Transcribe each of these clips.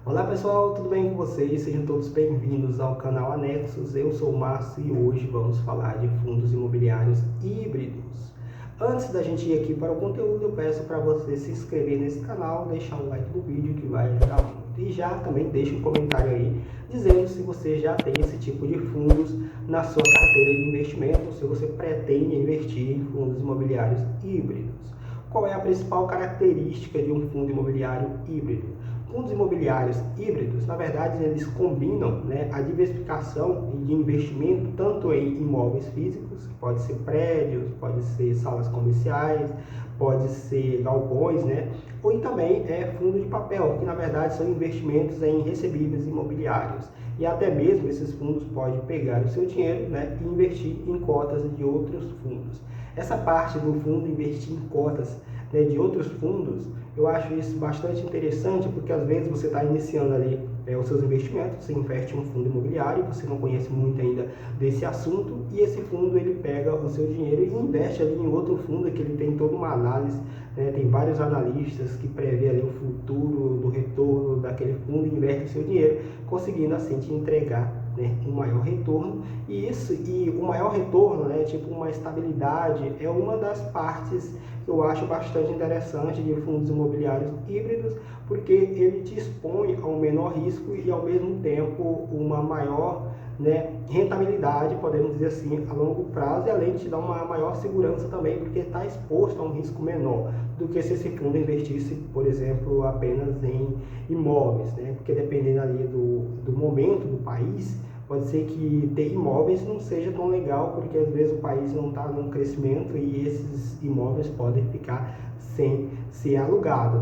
Olá pessoal, tudo bem com vocês? Sejam todos bem-vindos ao canal Anexos. Eu sou o Márcio e hoje vamos falar de fundos imobiliários híbridos. Antes da gente ir aqui para o conteúdo, eu peço para você se inscrever nesse canal, deixar um like no vídeo que vai ajudar muito. E já também deixa um comentário aí dizendo se você já tem esse tipo de fundos na sua carteira de investimento ou se você pretende investir em fundos imobiliários híbridos. Qual é a principal característica de um fundo imobiliário híbrido? Fundos imobiliários híbridos, na verdade, eles combinam, a diversificação de investimento tanto em imóveis físicos, que pode ser prédios, pode ser salas comerciais, pode ser galpões, ou também fundo de papel, que na verdade são investimentos em recebíveis imobiliários. E até mesmo esses fundos podem pegar o seu dinheiro e investir em cotas de outros fundos. Essa parte do fundo investir em cotas de outros fundos, eu acho isso bastante interessante, porque às vezes você está iniciando ali os seus investimentos, você investe em um fundo imobiliário, você não conhece muito ainda desse assunto, e esse fundo ele pega o seu dinheiro e investe ali em outro fundo que ele tem toda uma análise, tem vários analistas que prevê ali o futuro do retorno daquele fundo e investe o seu dinheiro, conseguindo assim te entregar um maior retorno. E o maior retorno, tipo uma estabilidade, é uma das partes que eu acho bastante interessante de fundos imobiliários híbridos, porque ele te expõe a um menor risco e ao mesmo tempo uma maior rentabilidade, podemos dizer assim, a longo prazo, e além de te dar uma maior segurança também, porque está exposto a um risco menor do que se esse fundo investisse, por exemplo, apenas em imóveis, porque dependendo ali do momento do país, pode ser que ter imóveis não seja tão legal, porque às vezes o país não está num crescimento e esses imóveis podem ficar sem ser alugado,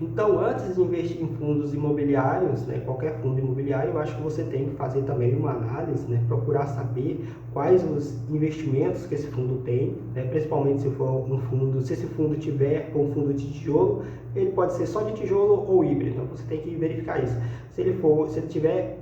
Então, antes de investir em fundos imobiliários, qualquer fundo imobiliário, eu acho que você tem que fazer também uma análise, procurar saber quais os investimentos que esse fundo tem, principalmente se for um fundo, se esse fundo tiver um fundo de tijolo, ele pode ser só de tijolo ou híbrido, então você tem que verificar isso. Se ele tiver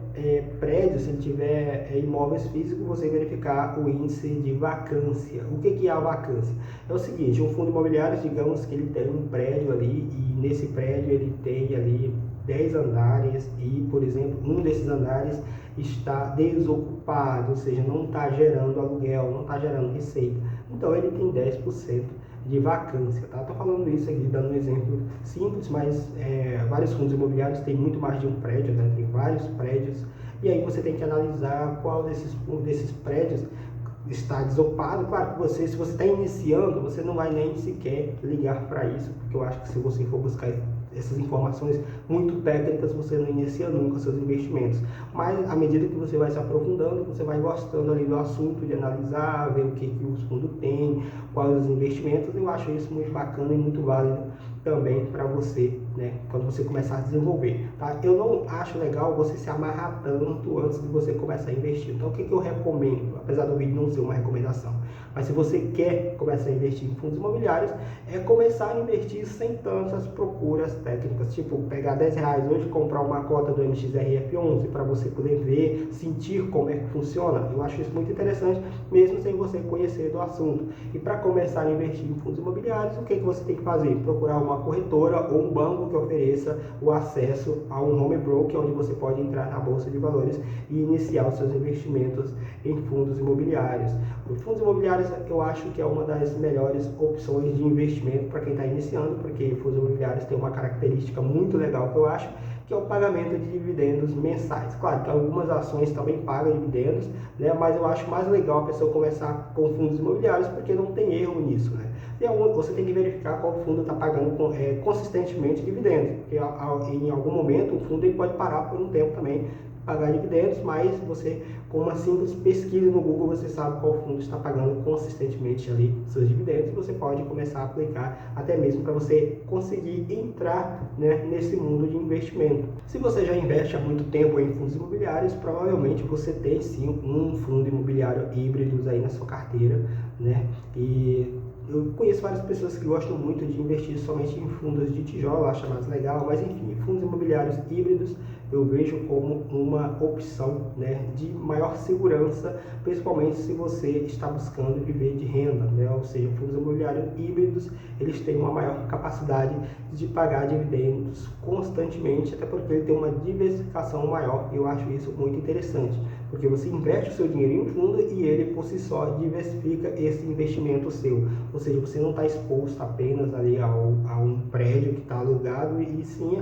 prédio, se ele tiver imóveis físicos, você verificar o índice de vacância. O que é a vacância? É o seguinte, um fundo imobiliário, digamos que ele tem um prédio ali e nesse prédio ele tem ali 10 andares e, por exemplo, um desses andares está desocupado, ou seja, não está gerando aluguel, não está gerando receita. Então ele tem 10% de vacância, tá? Estou falando isso aqui, dando um exemplo simples, mas vários fundos imobiliários têm muito mais de um prédio, tem vários prédios, e aí você tem que analisar qual desses prédios está desocupado. Claro que se você está iniciando, você não vai nem sequer ligar para isso, porque eu acho que se você for buscar essas informações muito técnicas, você não inicia nunca seus investimentos. Mas à medida que você vai se aprofundando, você vai gostando ali do assunto, de analisar, ver o que os fundos têm, quais os investimentos. Eu acho isso muito bacana e muito válido também para você, quando você começar a desenvolver, tá? Eu não acho legal você se amarrar tanto antes de você começar a investir. Então, o que eu recomendo, apesar do vídeo não ser uma recomendação, mas se você quer começar a investir em fundos imobiliários, é começar a investir sem tantas procuras técnicas, tipo pegar R$10 hoje, comprar uma cota do MXRF11 para você poder ver, sentir como é que funciona. Eu acho isso muito interessante, mesmo sem você conhecer do assunto. E para começar a investir em fundos imobiliários, o que você tem que fazer? Procurar uma corretora ou um banco que ofereça o acesso a um home broker, onde você pode entrar na bolsa de valores e iniciar os seus investimentos em fundos imobiliários. Os fundos imobiliários eu acho que é uma das melhores opções de investimento para quem está iniciando, porque fundos imobiliários têm uma característica muito legal que eu acho, que é o pagamento de dividendos mensais. Claro que algumas ações também pagam dividendos, mas eu acho mais legal a pessoa começar com fundos imobiliários, porque não tem erro nisso, E você tem que verificar qual fundo está pagando consistentemente dividendos, porque em algum momento o fundo ele pode parar por um tempo também pagar dividendos, mas você, com uma simples pesquisa no Google, você sabe qual fundo está pagando consistentemente ali seus dividendos, e você pode começar a aplicar até mesmo para você conseguir entrar nesse mundo de investimento. Se você já investe há muito tempo em fundos imobiliários, provavelmente você tem sim um fundo imobiliário híbrido aí na sua carteira, E eu conheço várias pessoas que gostam muito de investir somente em fundos de tijolo, acham mais legal, mas enfim, fundos imobiliários imobiliários híbridos eu vejo como uma opção, né, de maior segurança, principalmente se você está buscando viver de renda, né? Ou seja, fundos imobiliários híbridos, eles têm uma maior capacidade de pagar dividendos constantemente, até porque ele tem uma diversificação maior, e eu acho isso muito interessante, porque você investe o seu dinheiro em um fundo e ele por si só diversifica esse investimento seu, ou seja, você não está exposto apenas ali a um prédio que está alugado, e sim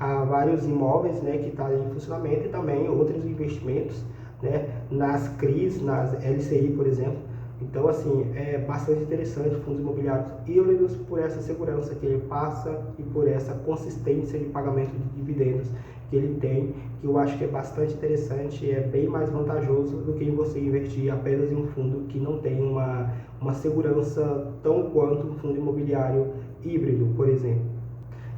a vários imóveis, né, que estão tá em funcionamento, e também outros investimentos, né, nas CRIs, nas LCI, por exemplo. Então, assim, é bastante interessante fundos imobiliários híbridos por essa segurança que ele passa e por essa consistência de pagamento de dividendos que ele tem, que eu acho que é bastante interessante e é bem mais vantajoso do que você investir apenas em um fundo que não tem uma segurança tão quanto um fundo imobiliário híbrido, por exemplo.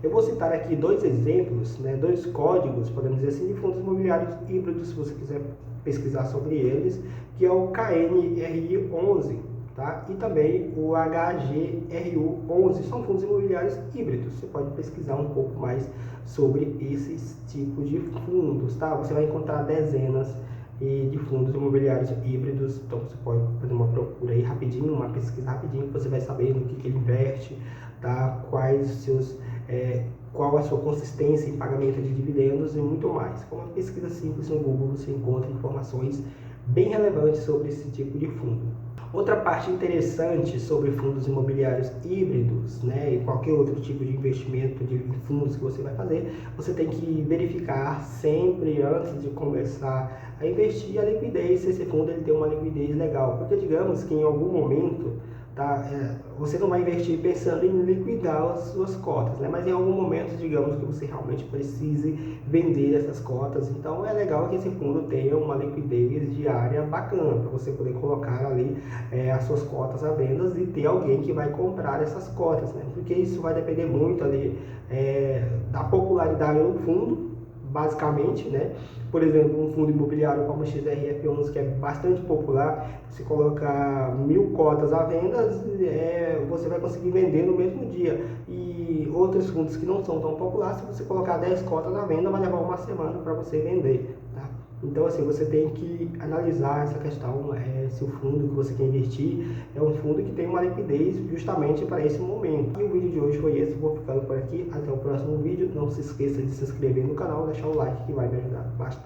Eu vou citar aqui dois exemplos, né, dois códigos, podemos dizer assim, de fundos imobiliários híbridos, se você quiser pesquisar sobre eles, que é o KNRI11, tá? E também o HGRU11, são fundos imobiliários híbridos. Você pode pesquisar um pouco mais sobre esses tipos de fundos, tá? Você vai encontrar dezenas de fundos imobiliários híbridos, então você pode fazer uma procura aí rapidinho, uma pesquisa rapidinho, que você vai saber no que ele investe, tá? Quais os seus qual a sua consistência em pagamento de dividendos e muito mais. Com uma pesquisa simples no Google você encontra informações bem relevantes sobre esse tipo de fundo. Outra parte interessante sobre fundos imobiliários híbridos, né, e qualquer outro tipo de investimento de fundos que você vai fazer, você tem que verificar sempre antes de começar a investir a liquidez, se esse fundo ele tem uma liquidez legal, porque digamos que em algum momento você não vai investir pensando em liquidar as suas cotas, né? Mas em algum momento, digamos que você realmente precise vender essas cotas, então é legal que esse fundo tenha uma liquidez diária bacana, para você poder colocar ali as suas cotas à venda e ter alguém que vai comprar essas cotas, né? Porque isso vai depender muito ali da popularidade do fundo, basicamente, né? Por exemplo, um fundo imobiliário como o XRF11, que é bastante popular, se colocar 1000 cotas à venda, você vai conseguir vender no mesmo dia. E outros fundos que não são tão populares, se você colocar 10 cotas à venda, vai levar uma semana para você vender, tá? Então, assim, você tem que analisar essa questão, se o fundo que você quer investir é um fundo que tem uma liquidez justamente para esse momento. E o vídeo de hoje foi esse, vou ficando por aqui, até o próximo vídeo. Não se esqueça de se inscrever no canal, deixar o like que vai me ajudar bastante.